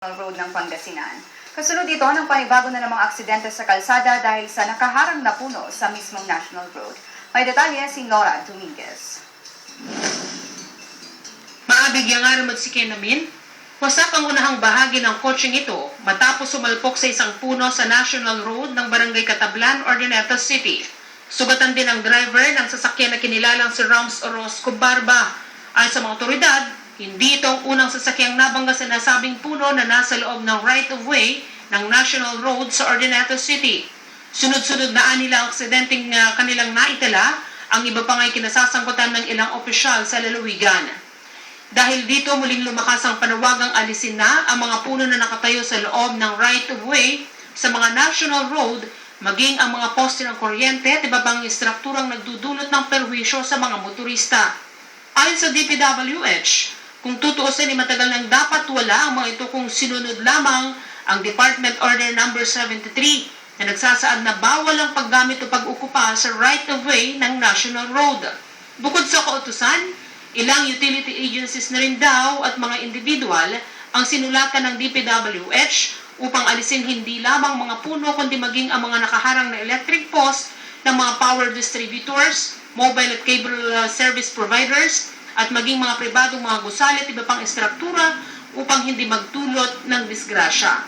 Road ng Pangasinan. Kasunod dito ng panibago na namang aksidente sa kalsada dahil sa nakaharang na puno sa mismong National Road. May detalye si Nora Dominguez. Maabigyan nga naman si Kenamin, wasak ang unahang bahagi ng kotseng ito matapos sumalpok sa isang puno sa National Road ng Barangay Catablan, Ordoneta City. Sugatan din ang driver ng sasakyan na kinilalang si Rams Orozco Barba. Ayon sa mga otoridad, hindi itong unang sasakyang nabangga sa nasabing puno na nasa loob ng right-of-way ng National Road sa Ordoneta City. Sunod-sunod na nila ang aksidenteng kanilang naitala, ang iba pa nga'y kinasasangkutan ng ilang opisyal sa lalawigan. Dahil dito muling lumakas ang panawagang alisin na ang mga puno na nakatayo sa loob ng right-of-way sa mga National Road, maging ang mga poste ng kuryente at iba pang istrukturang nagdudulot ng perwisyo sa mga motorista. Ayon sa DPWH, kung tutuusin ay matagal nang dapat wala ang mga ito kung sinunod lamang ang Department Order No. 73 na nagsasaad na bawal ang paggamit o pag-ukupa sa right-of-way ng National Road. Bukod sa kautusan, ilang utility agencies na rin daw at mga individual ang sinulatan ng DPWH upang alisin hindi lamang mga puno kundi maging ang mga nakaharang na electric post ng mga power distributors, mobile at cable service providers, at maging mga pribadong mga gusali at iba pang istruktura upang hindi magdulot ng disgrasya.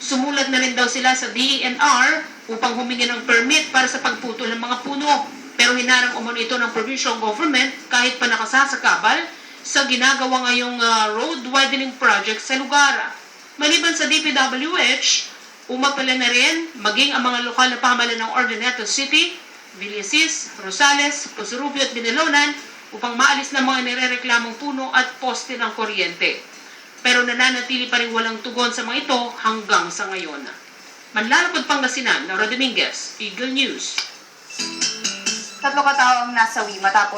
Sumulat na rin daw sila sa DENR upang humingi ng permit para sa pagputol ng mga puno, pero hinarang umano ito ng provincial government kahit pa nakasasakabal sa ginagawa ngayong road widening project sa lugar. Maliban sa DPWH, umapala na rin maging ang mga lokal na pamahalaan ng Ordoneta City, Villasis, Rosales, Posurubio at Binalonan upang maalis ng mga nirereklamong puno at poste ng kuryente. Pero nananatili pa rin walang tugon sa mga ito hanggang sa ngayon. Manlalapad Pangasinan, Nora Dominguez, Eagle News. 3 katao ang nasawi matapos